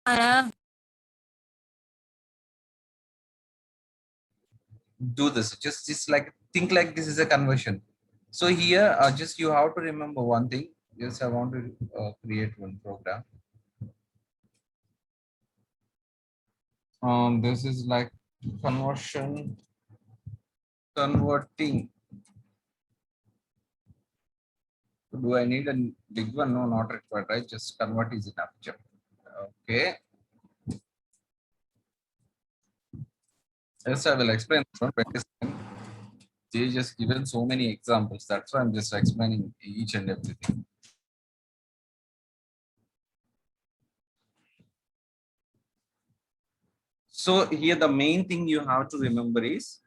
I have. Do this. Just like think like this is a conversion. So here, just you have to remember one thing. Yes, I want to create one program. This is like conversion, converting. Do I need a big one? No, not required, right? Just convert is enough. Okay. Yes, I will explain this one. They just given so many examples. That's why I'm just explaining each and everything. So here the main thing you have to remember is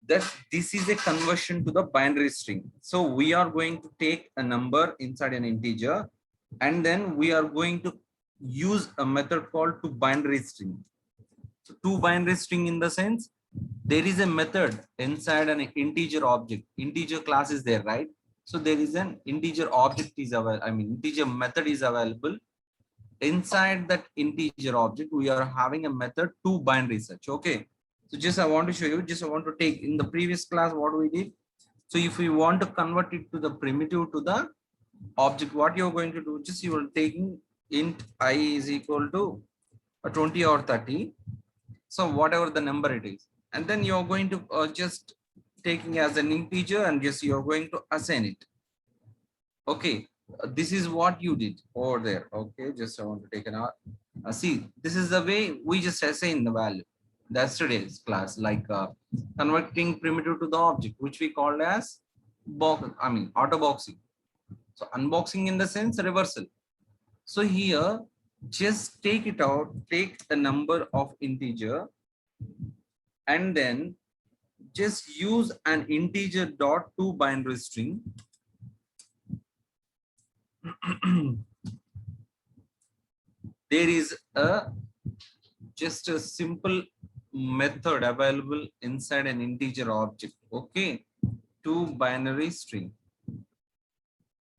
that this is a conversion to the binary string. So we are going to take a number inside an integer, and then we are going to use a method called to binary string. So to binary string in the sense there is a method inside an integer object. Integer class is there, right? So there is an integer object is available. I mean integer method is available. Inside that integer object we are having a method to binary search. Okay, so just I want to show you, just I want to take in the previous class what we did. So if we want to convert it to the primitive to the object, what you're going to do, just you are taking int I is equal to 20 or 30, so whatever the number it is, and then you're going to just taking as an integer and just you're going to assign it. Okay, this is what you did over there. Okay, just I want to take an out. See, this is the way we just assign the value. That's today's class, like converting primitive to the object, which we called as box. I mean, auto boxing. So unboxing in the sense reversal. So here, just take it out, take the number of integer, and then just use an integer dot to binary string. There is a just a simple method available inside an integer object. Okay, to binary string,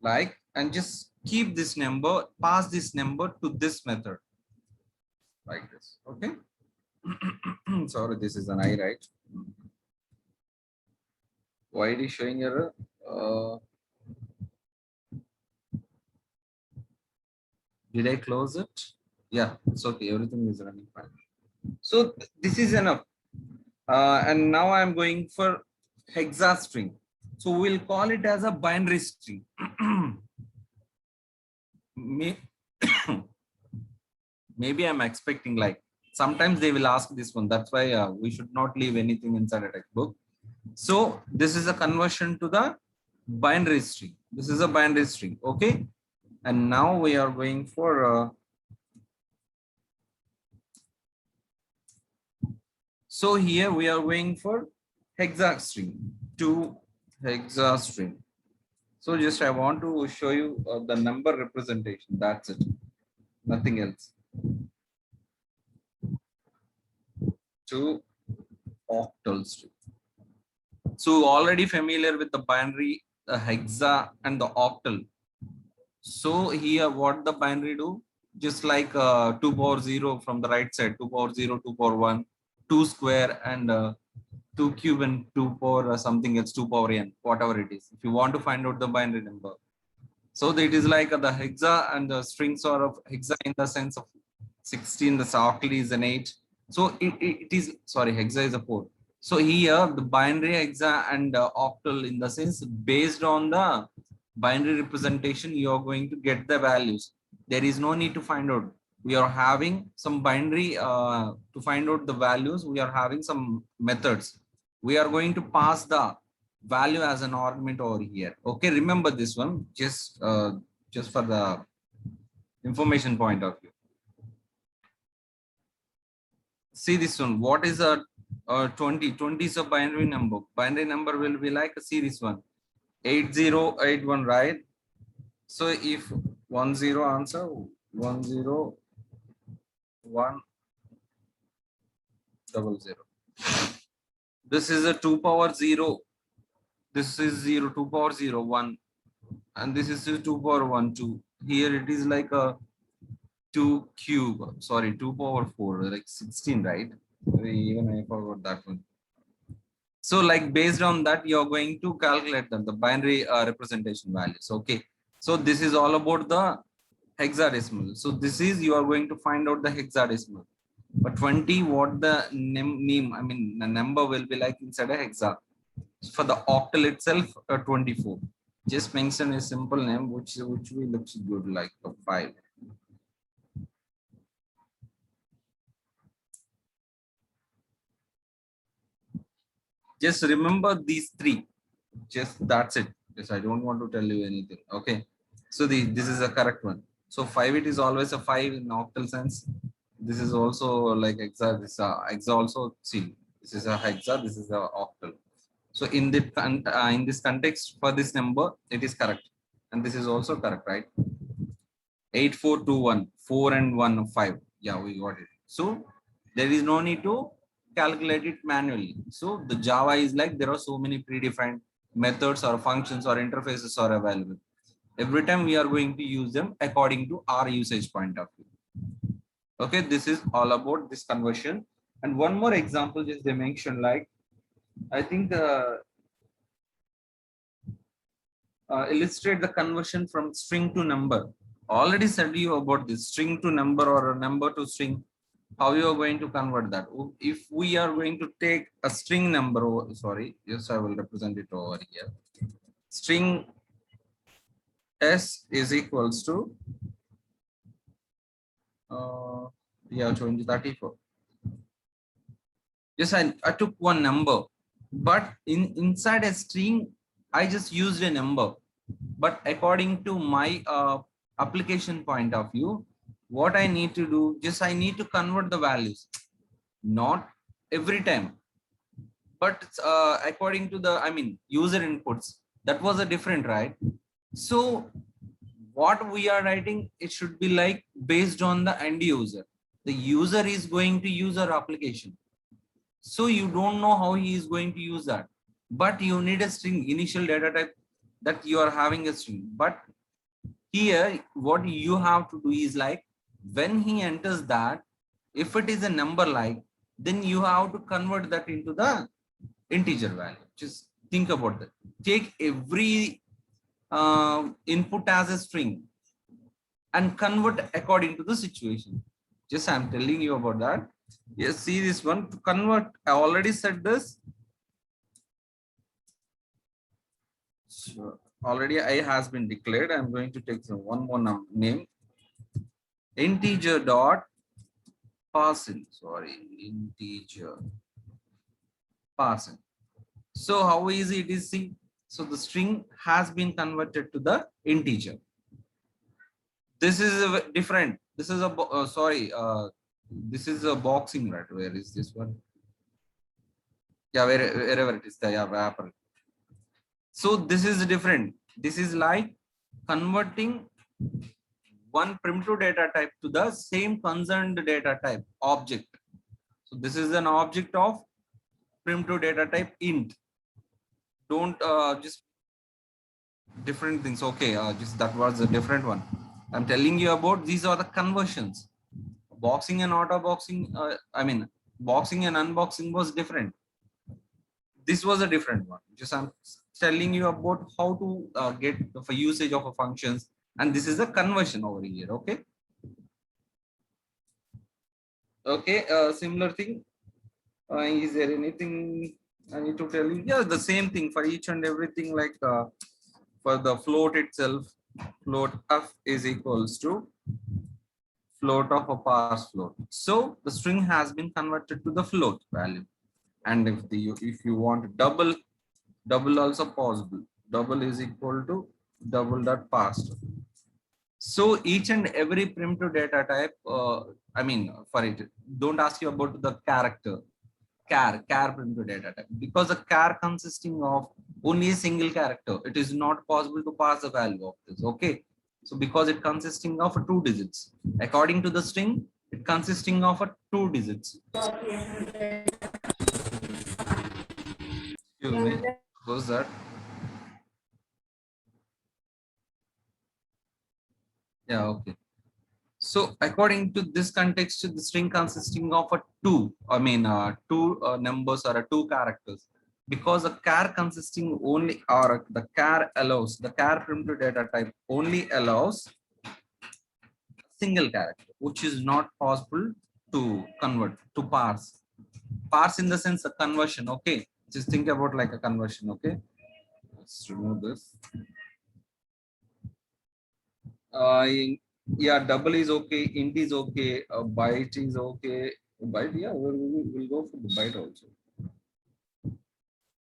like, and just keep this number, pass this number to this method like this. Okay. Sorry, this is an I, right? Why it is showing error? Did I close it? Yeah, it's okay. Everything is running fine. So this is enough. And now I'm going for hexa string. So we'll call it as a binary string. Maybe I'm expecting like sometimes they will ask this one. That's why we should not leave anything inside a textbook. So this is a conversion to the binary string. This is a binary string. Okay. And now we are going for so here we are going for hexa string to hexa string. So just I want to show you the number representation. That's it. Nothing else. To octal string. So already familiar with the binary, the hexa and the octal. So here what the binary do? Just like 2 power 0 from the right side, 2 power 0, 2 power 1, 2 square, and 2 cube, and 2 power something else, 2 power n, whatever it is. If you want to find out the binary number. So it is like the hexa and the strings are of hexa in the sense of 16, the octal is an 8. So it is, sorry, hexa is a 4. So here the binary hexa and octal in the sense based on the binary representation, you are going to get the values. There is no need to find out. We are having some binary to find out the values. We are having some methods. We are going to pass the value as an argument over here. Okay, remember this one just for the information point of view. See this one. What is a 20? 20 is a binary number. Binary number will be like, see this one, 8081, right? So if 10 answer 10100, this is a 2 power 0. This is 0, 2 power 0, 1, and this is 2 power 1, 2. Here it is like a 2 cube, sorry, 2 power 4, like 16, right? Even I forgot that one. So like based on that, you're going to calculate the binary representation values. Okay. So this is all about the hexadecimal. So this is, you are going to find out the hexadecimal. But 20, what the name, I mean, the number will be like inside a hexa. For the octal itself, 24. Just mention a simple name, which will looks good, like a 5. Just remember these 3. Just that's it. Just I don't want to tell you anything. Okay. So this is a correct one. So 5, it is always a 5 in octal sense. This is also like hexa. This hexa also, see. This is a hexa. This is a octal. So in this context, for this number, it is correct, and this is also correct, right? 8421, 4 and 1, 5. Yeah, we got it. So there is no need to calculate it manually. So the Java is like, there are so many predefined methods or functions or interfaces are available. Every time we are going to use them according to our usage point of view. Okay, this is all about this conversion. And one more example is they mentioned, like, I think the illustrate the conversion from string to number. Already said you about this string to number or a number to string. How you are going to convert that? If we are going to take a string number, sorry, yes, I will represent it over here. String s is equals to yeah, 2034. Yes, I took one number, but inside a string, I just used a number. But according to my application point of view, what I need to do, just I need to convert the values, not every time, but according to the, I mean, user inputs. That was a different, right? So what we are writing, it should be like based on the end user. The user is going to use our application. So you don't know how he is going to use that, but you need a string initial data type that you are having a string. But here, what you have to do is like, when he enters that, if it is a number like, then you have to convert that into the integer value. Just think about that. Take every input as a string and convert according to the situation. Just I'm telling you about that. Yes, see this one, to convert, I already said this. So already I has been declared. I'm going to take one more name. Integer dot passing, sorry, integer passing. So how easy it is, see? So the string has been converted to the integer. This is a different. This is a sorry. This is a boxing, right? Where is this one? Yeah, wherever it is there. Yeah, wrapper. So this is different. This is like converting one primitive data type to the same concerned data type object. So this is an object of primitive data type int. Don't just different things. Okay, just that was a different one. I'm telling you about, these are the conversions. Boxing and auto boxing, I mean, boxing and unboxing was different. This was a different one. Just I'm telling you about how to get the usage of a functions, and this is a conversion over here. Okay. Okay. Similar thing. Is there anything I need to tell you? Yeah, the same thing for each and everything. Like for the float itself, float f is equals to float of a parse float. So the string has been converted to the float value. And if you want double also possible. Double is equal to double dot parsed. So each and every primitive data type, I mean, for it, don't ask you about the character, char primitive data type, because the char consisting of only a single character, it is not possible to pass the value of this. Okay. So because it consisting of 2 digits, according to the string, it consisting of 2 digits. Excuse me. What's that? Yeah. Okay. So according to this context, the string consisting of a two numbers or a two characters, because a char consisting only, or the char allows, the char primitive data type only allows single character, which is not possible to convert, to parse. Parse in the sense a conversion. Okay, just think about like a conversion. Okay, let's remove this. Yeah, double is okay, int is okay, byte is okay. Byte, yeah, we'll go for the byte also.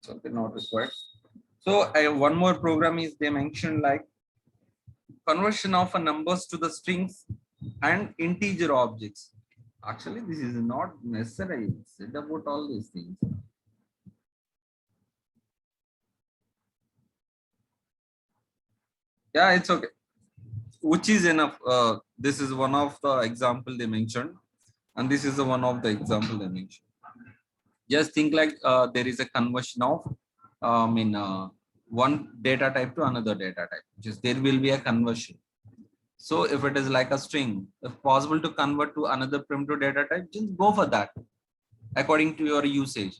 Something not required. So one more program is they mentioned like conversion of a numbers to the strings and integer objects. Actually, this is not necessary. Said about all these things. Yeah, it's okay. Which is enough. This is one of the example they mentioned, and this is the one of the example they mentioned. Just think like there is a conversion of one data type to another data type. Just there will be a conversion. So if it is like a string, if possible to convert to another primitive data type, just go for that according to your usage.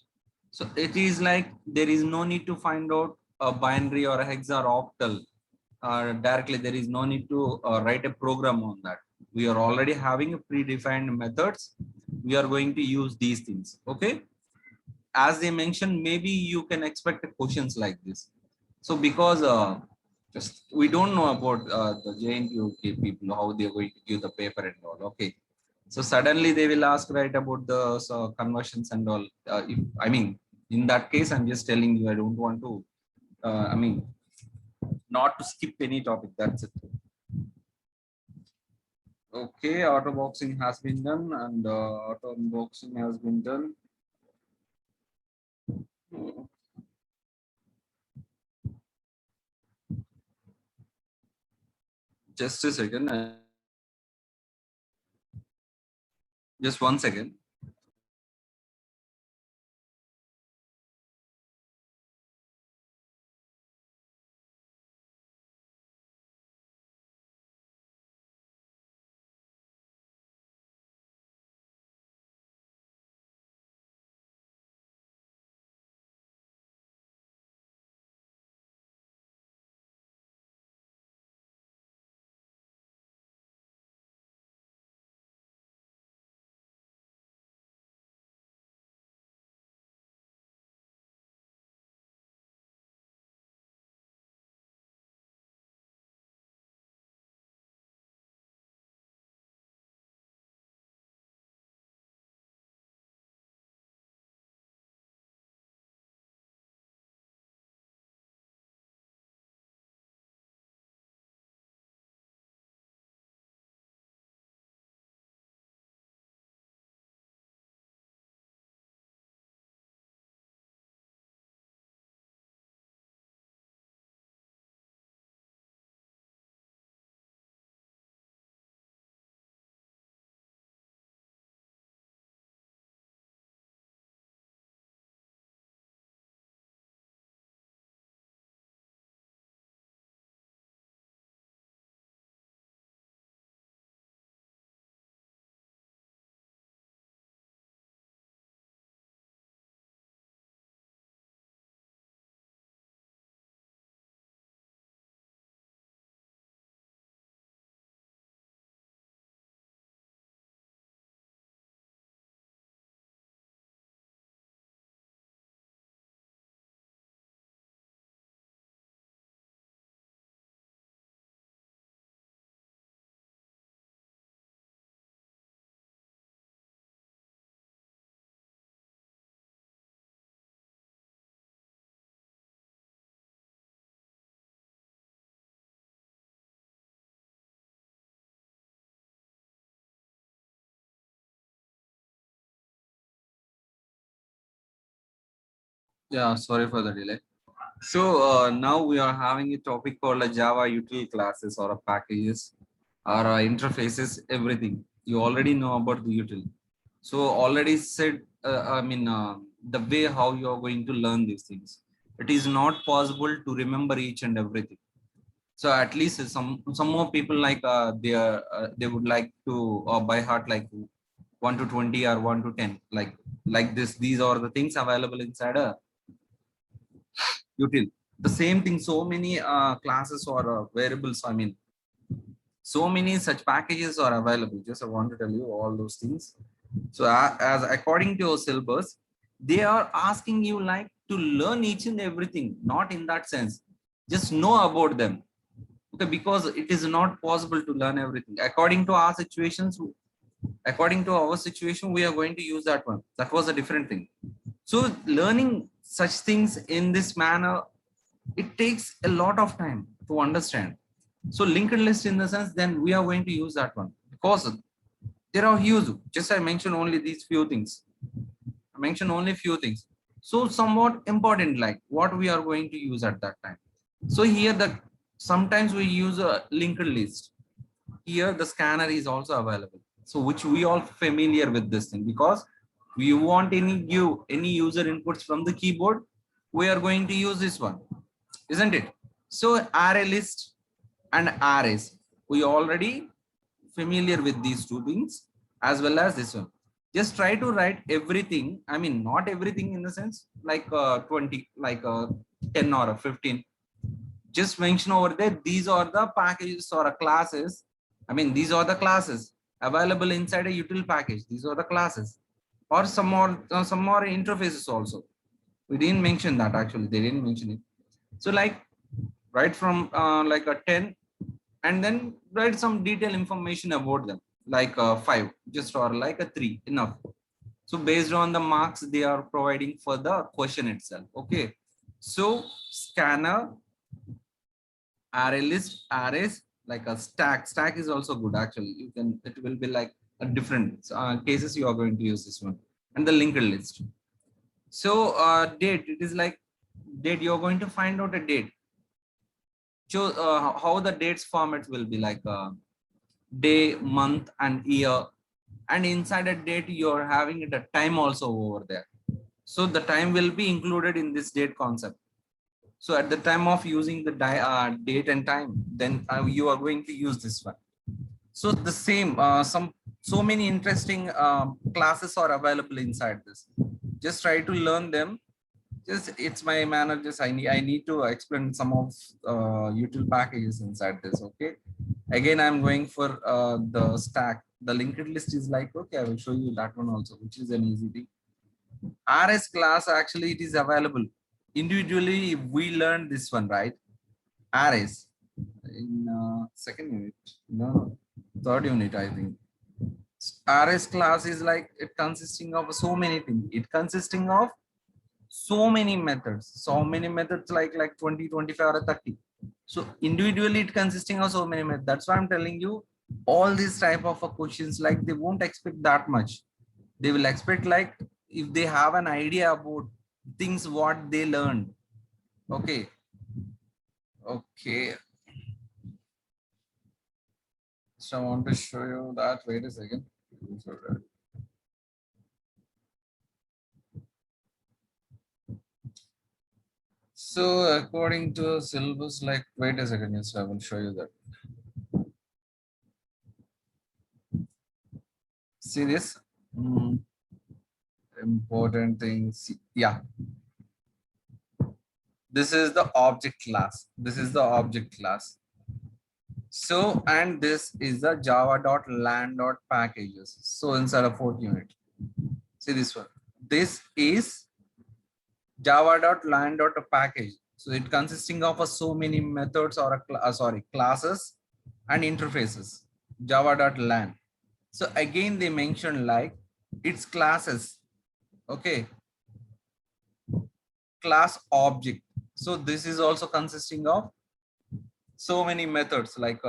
So it is like there is no need to find out a binary or a hex or octal directly. There is no need to write a program on that. We are already having a predefined methods. We are going to use these things. Okay. As they mentioned, maybe you can expect questions like this. So because just we don't know about the JNTU people, how they're going to give the paper and all. Okay. So suddenly they will ask right about the conversions and all. If I mean, in that case, I'm just telling you, I don't want to. Not to skip any topic. That's it. Okay, auto boxing has been done, and auto unboxing has been done. Just a second. Just 1 second. Yeah, sorry for the delay. So now we are having a topic called a Java util classes or a packages or interfaces, everything. You already know about the util. So already said, the way how you are going to learn these things. It is not possible to remember each and everything. So at least some more people like they would like to by heart like 1 to 20 or 1 to 10 like this. These are the things available inside a util. The same thing, so many classes or variables. I mean, so many such packages are available. Just I want to tell you all those things. So as according to your syllabus, they are asking you like to learn each and everything, not in that sense, just know about them. Okay, because it is not possible to learn everything according to our situations. According to our situation, we are going to use that one. That was a different thing. So learning such things in this manner, it takes a lot of time to understand. So linked list in the sense, then we are going to use that one because there are huge. Just I mentioned only these few things. I mentioned only few things. So somewhat important, like what we are going to use at that time. So here the sometimes we use a linked list. Here the scanner is also available. So which we all familiar with this thing, because we want any user inputs from the keyboard, we are going to use this one, isn't it? So array list and arrays, we already familiar with these two things, as well as this one. Just try to write everything. I mean, not everything in the sense like 20, like 10 or 15. Just mention over there, these are the packages or classes. I mean, these are the classes available inside a util package. These are the classes, or some more interfaces also. We didn't mention that, actually they didn't mention it. So like write from like a 10, and then write some detailed information about them, like 5 just, or like a 3 enough. So based on the marks they are providing for the question itself. Okay, so scanner, array list, arrays, like a stack is also good. Actually, you can, it will be like a different cases you are going to use this one. And the linked list. So date, it is like date, you're going to find out a date. So how the dates formats will be like day, month and year, and inside a date you're having it a time also over there. So the time will be included in this date concept. So at the time of using the date and time, then you are going to use this one. So the same, so many interesting classes are available inside this. Just try to learn them. Just it's my manner. Just I need to explain some of util packages inside this. Okay. Again, I'm going for the stack. The linked list is like, okay, I will show you that one also, which is an easy thing. RS class, actually it is available individually. We learned this one, right? RS in second unit, no, third unit, I think. RS class is like it consisting of so many things. It consisting of so many methods like 20, 25 or 30. So individually it consisting of so many methods. That's why I'm telling you all these type of questions, like they won't expect that much. They will expect like if they have an idea about things what they learned. Okay. Okay. So I want to show you that. Wait a second. So according to syllabus, like, wait a second, yes, I will show you that. See this? Important things. Yeah. This is the object class. This is the object class. So, and this is the java.lang.packages. So inside a fourth unit. See this one. This is java.lang.package. So it consisting of so many methods or classes and interfaces. Java.lang. So again, they mentioned like its classes. Okay. Class object. So this is also consisting of so many methods, like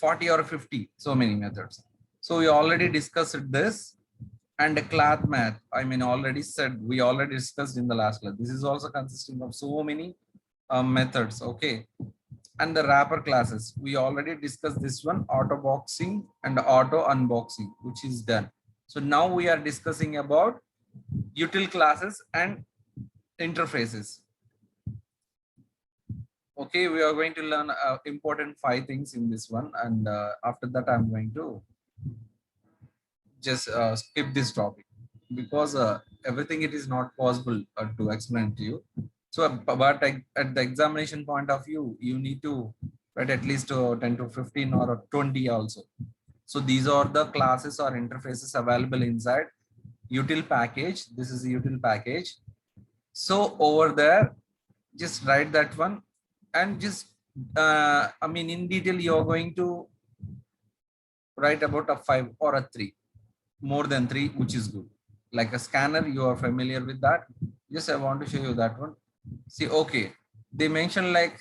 40 or 50, so many methods. So we already discussed this. And the class math, I mean, already said, we already discussed in the last class. This is also consisting of so many methods. Okay. And the wrapper classes, we already discussed this one, auto boxing and auto unboxing, which is done. So now we are discussing about util classes and interfaces. Okay, we are going to learn important 5 things in this one, and after that I'm going to just skip this topic because everything it is not possible to explain to you. So, but at the examination point of view, you need to write at least 10 to 15 or 20 also. So these are the classes or interfaces available inside util package. This is the util package. So over there, just write that one and just, I mean, in detail, you're going to write about a 5 or a 3, more than 3, which is good. Like a scanner, you are familiar with that. Just I want to show you that one. See, okay, they mentioned like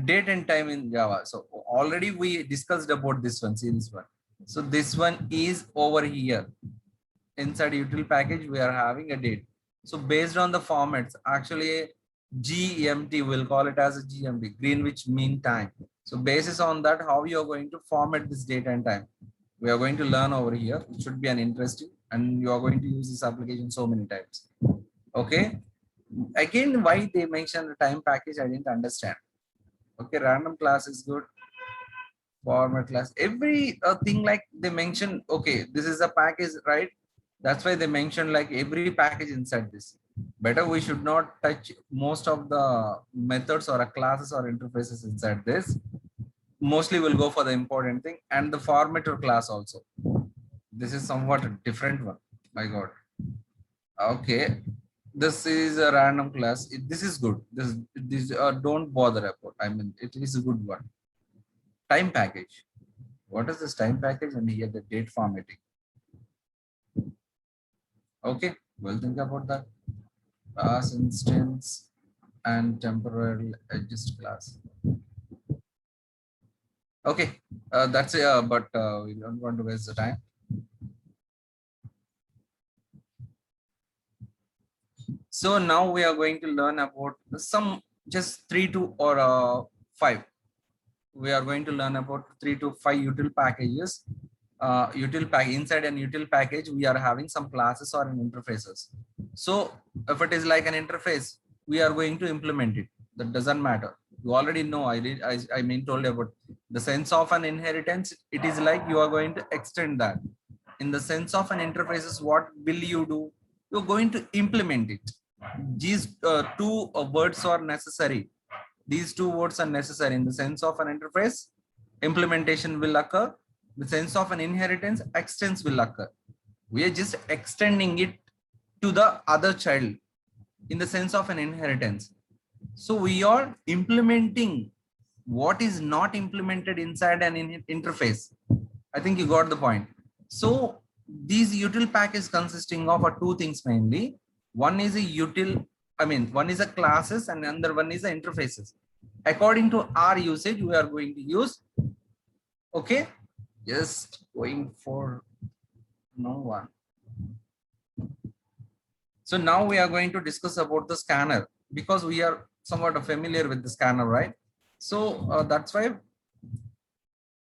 date and time in Java. So already we discussed about this one. See this one. So this one is over here. Inside util package, we are having a date. So based on the formats, actually GMT, we'll call it as a GMT, Greenwich Mean Time. So basis on that, how you are going to format this date and time, we are going to learn over here. It should be an interesting, and you are going to use this application so many times. Okay. Again, why they mentioned the time package, I didn't understand. Okay, random class is good. Format class, every thing like they mentioned. Okay, this is a package, right? That's why they mentioned like every package inside this. Better we should not touch most of the methods or classes or interfaces inside this. Mostly we'll go for the important thing and the formatter class also. This is somewhat a different one. My God. Okay. This is a random class. This is good. This don't bother about. I mean, it is a good one. Time package. What is this time package? And here the date formatting. Okay, we'll think about that. Class instance and temporary adjust class. Okay, that's it, but we don't want to waste the time. So now we are going to learn about some just 3 to or 5. We are going to learn about 3 to 5 util packages. Util pack inside an util package, we are having some classes or interfaces. So if it is like an interface, we are going to implement it. That doesn't matter. You already know. I mean told about the sense of an inheritance. It is like you are going to extend that. In the sense of an interfaces, what will you do? You're going to implement it. These two words are necessary. These two words are necessary. In the sense of an interface, implementation will occur. The sense of an inheritance, extents will occur. We are just extending it to the other child in the sense of an inheritance. So we are implementing what is not implemented inside an interface. I think you got the point. So these util pack is consisting of 2 things mainly. One is a util, I mean, one is a classes and another one is a interfaces. According to our usage, we are going to use, okay, just going for no one. So now we are going to discuss about the scanner because we are somewhat familiar with the scanner, right? So that's why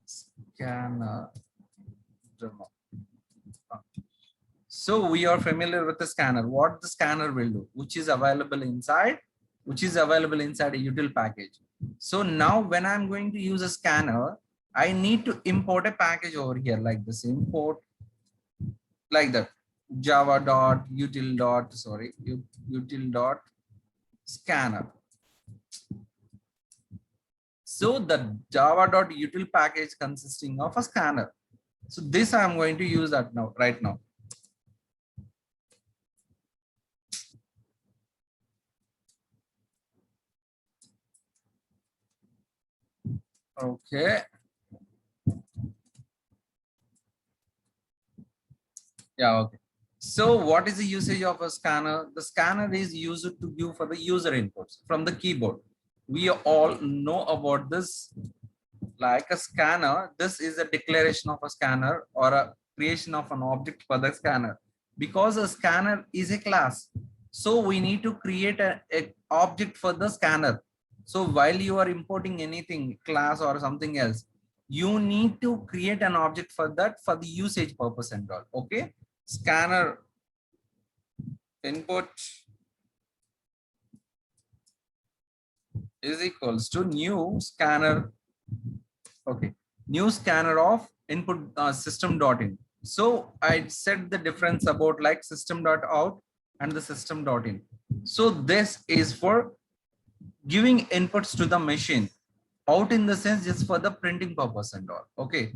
scanner. So we are familiar with the scanner. What the scanner will do, which is available inside a util package. So now when I'm going to use a scanner, I need to import a package over here like this. Import like that. Java dot util dot util dot scanner. So the Java dot util package consisting of a scanner. So this I'm going to use that now, right now. Okay. Yeah, okay. So what is the usage of a scanner? The scanner is used to give for the user inputs from the keyboard. We all know about this. Like a scanner, this is a declaration of a scanner or a creation of an object for the scanner. Because a scanner is a class, so we need to create a object for the scanner. So while you are importing anything, class or something else, you need to create an object for that for the usage purpose and all. Okay, scanner input is equals to new scanner. Okay, new scanner of input system dot in. So I said the difference about like system dot out and the system dot in. So this is for giving inputs to the machine. Out in the sense just for the printing purpose and all. Okay.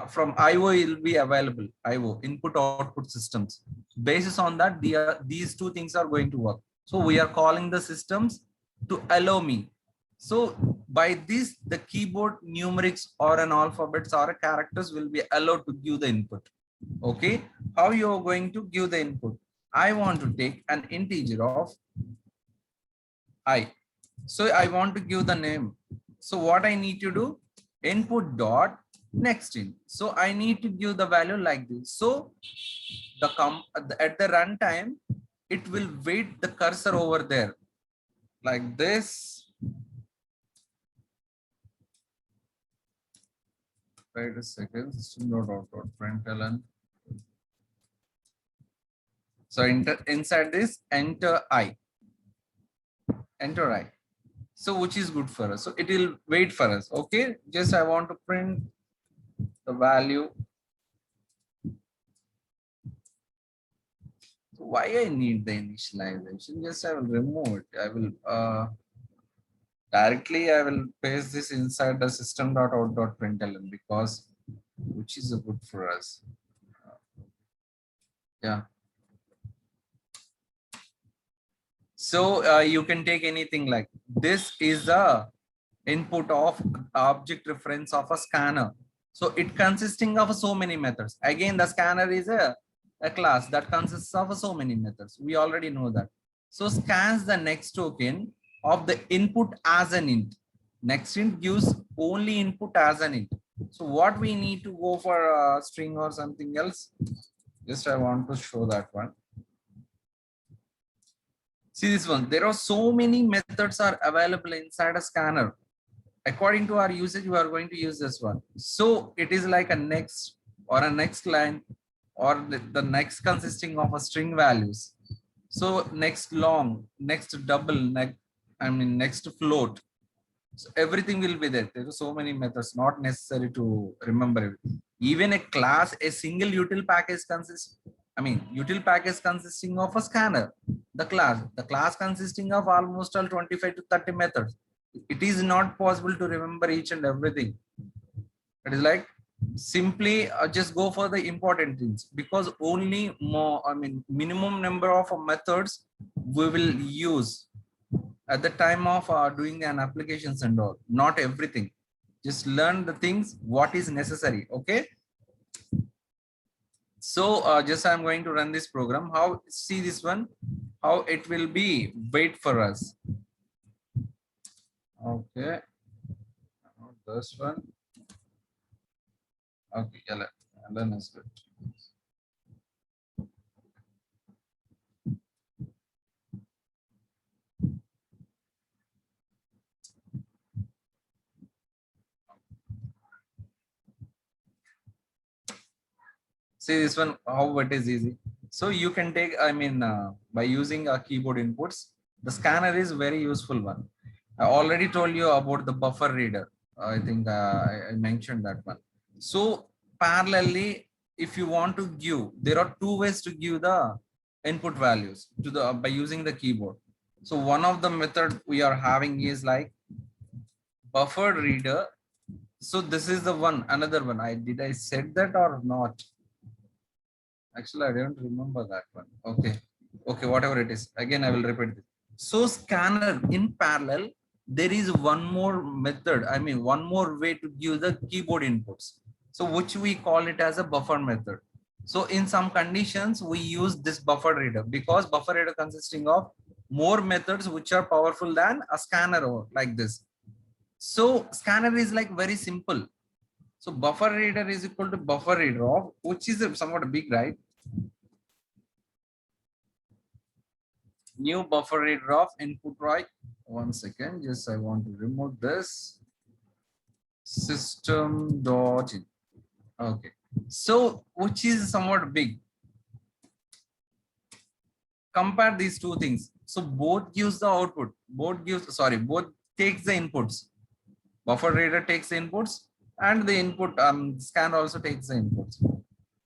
From IO it will be available. IO, input output systems. Basis on that, these two things are going to work. So we are calling the systems to allow me. So by this, the keyboard numerics or an alphabets or a characters will be allowed to give the input. Okay. How you are going to give the input? I want to take an integer of I. So I want to give the name. So what I need to do? Input dot next in. So I need to give the value like this. So the at the runtime, it will wait the cursor over there like this. Wait a second. System dot out dot println. So inside this, enter I. Enter I. So which is good for us. So it will wait for us. Okay. Just I want to print the value. So why I need the initialization? Just I will remove it. I will directly I will paste this inside the system.out.println because which is good for us. Yeah. So you can take anything like this is the input of object reference of a scanner. So it consisting of so many methods. Again, the scanner is a class that consists of so many methods. We already know that. So scans the next token of the input as an int. Next int gives only input as an int. So what we need to go for a string or something else? Just I want to show that one. See this one. There are so many methods are available inside a scanner. According to our usage, we are going to use this one. So it is like a next or a next line or the next consisting of a string values. So next long, next double, next float. So everything will be there. There are so many methods, not necessary to remember it. Even a class, a single util package consists, util package consisting of a scanner. The class consisting of almost all 25 to 30 methods. It is not possible to remember each and everything. It is like simply just go for the important things because only minimum number of methods we will use at the time of doing an applications and all, not everything. Just learn the things what is necessary. Okay. So just I'm going to run this program. How see this one? How it will be wait for us. Okay. This one. Okay, LN is good. See this one, how it is easy. So you can take, by using keyboard inputs, the scanner is very useful one. I already told you about the buffer reader. I think I mentioned that one. So parallelly, if you want to give, there are two ways to give the input values to the by using the keyboard. So one of the method we are having is like buffer reader. So this is the one, another one. Did I said that or not? Actually, I don't remember that one. Okay. Okay, whatever it is. Again, I will repeat this. So scanner in parallel, there is one more method. One more way to give the keyboard inputs. So which we call it as a buffer method. So in some conditions, we use this buffer reader because buffer reader consisting of more methods which are powerful than a scanner or like this. So scanner is like very simple. So buffer reader is equal to buffer reader of which is somewhat big, right? New buffer reader of input, right? One second, just I want to remove this system dot in. Okay, so which is somewhat big. Compare these two things. So both gives the output. Both takes the inputs. Buffer reader takes the inputs, and the input scanner also takes the inputs.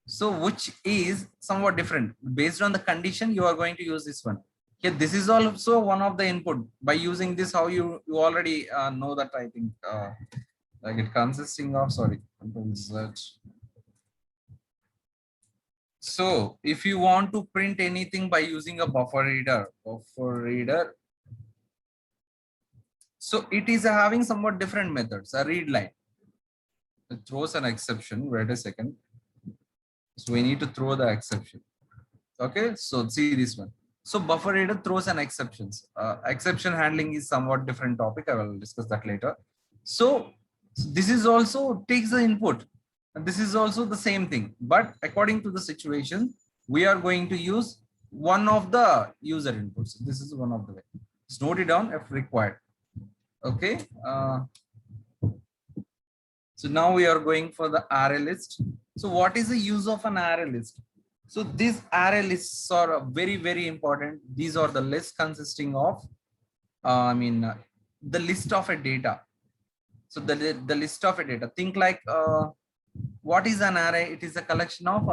So which is somewhat different. Based on the condition, you are going to use this one. Here, this is also one of the input. By using this, how you already know that, I think, like it consisting of, sorry, Control Z. So if you want to print anything by using a buffer reader, so it is having somewhat different methods. A read line, it throws an exception. Wait a second. So we need to throw the exception. Okay, so see this one. So buffer reader throws an exceptions. Exception handling is somewhat different topic. I will discuss that later. So this is also takes the input. And this is also the same thing. But according to the situation, we are going to use one of the user inputs. This is one of the way. Just note it down if required. Okay. So now we are going for the array list. So what is the use of an array list? So these array lists are very, very important. These are the lists consisting of, the list of a data. So the list of a data. Think like, what is an array? It is a collection of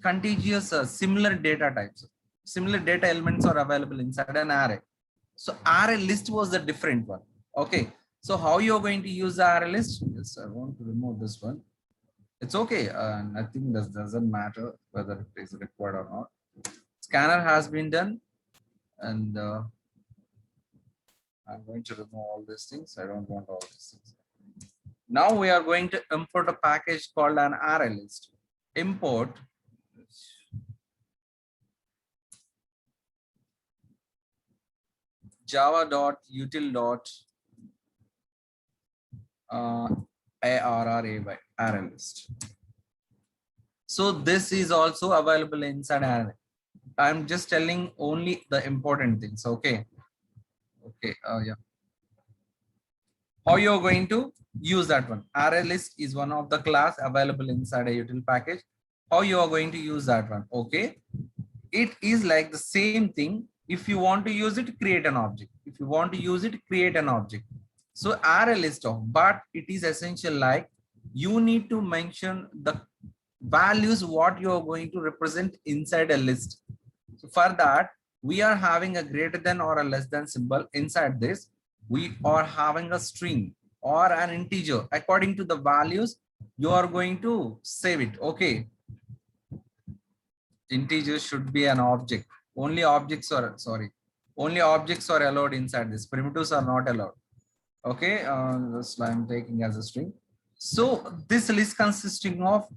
contiguous similar data types. Similar data elements are available inside an array. So array list was the different one. Okay. So how you are going to use the array list? Yes, I want to remove this one. It's okay. I think that doesn't matter whether it is required or not. Scanner has been done, and I'm going to remove all these things. I don't want all these things. Now we are going to import a package called an array list. Import java.util. Array array list. So this is also available inside array. I'm just telling only the important things. Okay. Okay. Yeah. How you're going to use that one? Array list is one of the class available inside a util package. How you are going to use that one? Okay. It is like the same thing. If you want to use it, create an object. If you want to use it, create an object. So array list of, but it is essential like you need to mention the values what you are going to represent inside a list. So for that, we are having a greater than or a less than symbol inside this. We are having a string or an integer. According to the values, you are going to save it. Okay. Integer should be an object. Only objects are, only objects are allowed inside this. Primitives are not allowed. Okay, this I'm taking as a string. So this list consisting of,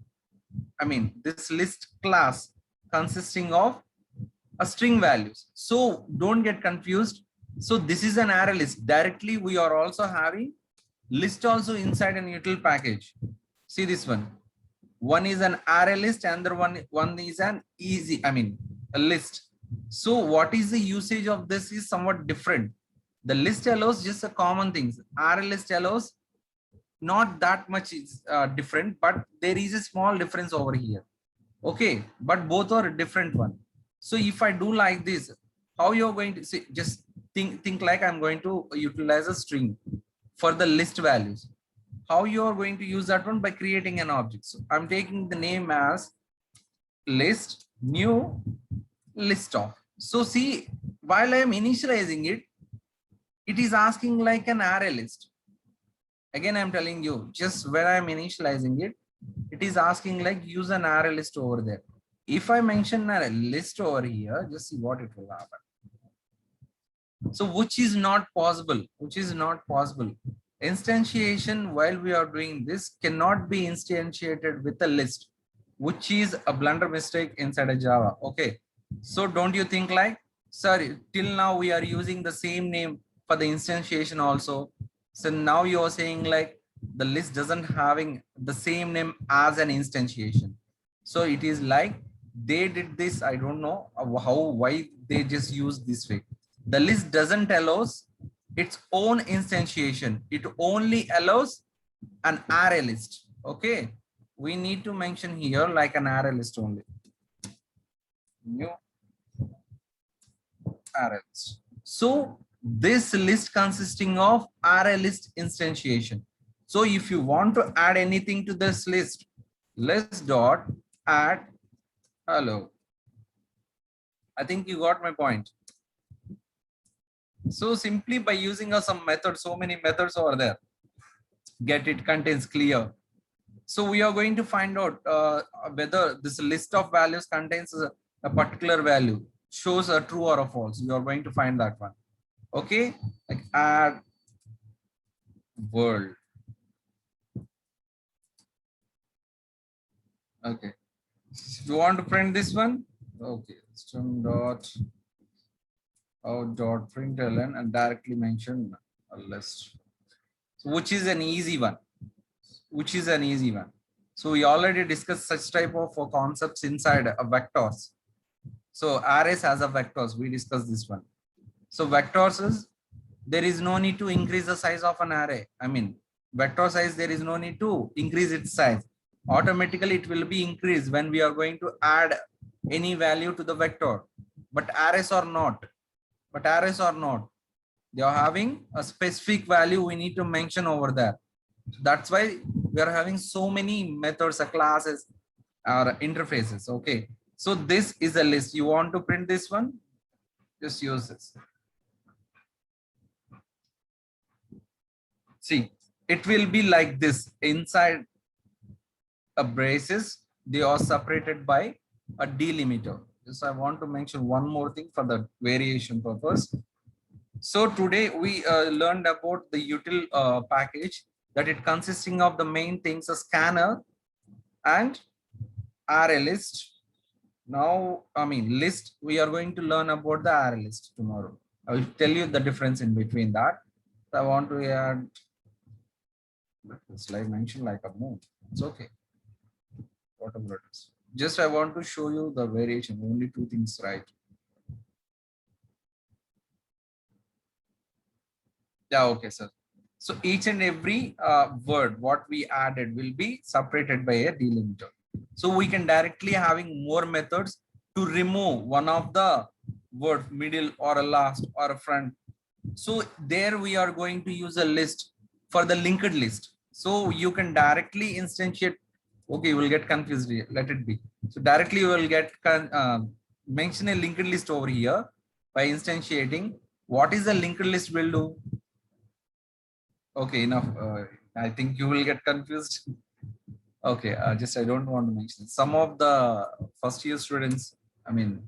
this list class consisting of a string values. So don't get confused. So this is an array list. Directly we are also having list also inside an util package. See this one. One is an array list, and the one is an a list. So what is the usage of this is somewhat different. The list allows just a common things. Array list allows not that much is different, but there is a small difference over here. Okay, but both are a different one. So if I do like this, how you're going to see, just think like I'm going to utilize a string for the list values. How you are going to use that one? By creating an object. So I'm taking the name as list new list of. So see, while I am initializing it, it is asking like an array list. Again, I'm telling you, just when I'm initializing it, it is asking like use an array list over there. If I mention a list over here, just see what it will happen. So which is not possible, Instantiation while we are doing this cannot be instantiated with a list, which is a blunder mistake inside a Java. Okay. So don't you think like, sorry, till now we are using the same name for the instantiation also. So now you are saying like the list doesn't having the same name as an instantiation. So it is like they did this. I don't know why they just use this way. The list doesn't allows its own instantiation. It only allows an array list. Okay. We need to mention here like an array list only. New array list. So this list consisting of array list instantiation. So if you want to add anything to this list, list dot add hello. I think you got my point. So simply by using some method, so many methods over there, get it contains clear. So we are going to find out whether this list of values contains a particular value, shows a true or a false. You are going to find that one. Okay, like add world. Okay, if you want to print this one, okay, system dot out dot println and directly mention a list. So which is an easy one. So we already discussed such type of concepts inside vectors. So arrays as a vectors, we discussed this one. So vectors is, there is no need to increase the size of an array. I mean, vector size, there is no need to increase its size. Automatically, it will be increased when we are going to add any value to the vector. But arrays are not. They are having a specific value we need to mention over there. That's why we are having so many methods, classes, or interfaces. Okay. So this is a list. You want to print this one? Just use this. See, it will be like this. Inside a braces, they are separated by a delimiter. Just I want to mention one more thing for the variation purpose. So today we learned about the util package, that it consisting of the main things, a scanner and array list. Now, I mean list, we are going to learn about the array list tomorrow. I will tell you the difference in between that. So I want to add slide mention like a move. It's okay. Whatever it is. Just I want to show you the variation, only two things, right? Yeah, okay, sir. So each and every word what we added will be separated by a delimiter. So we can directly having more methods to remove one of the word middle or a last or a front. So there we are going to use a list for the linked list. So you can directly instantiate. Okay, you will get confused here. Let it be. So directly you will get mention a linked list over here by instantiating. What is the linked list will do? Okay, enough. I think you will get confused. Okay, just I don't want to mention. Some of the first year students, I mean,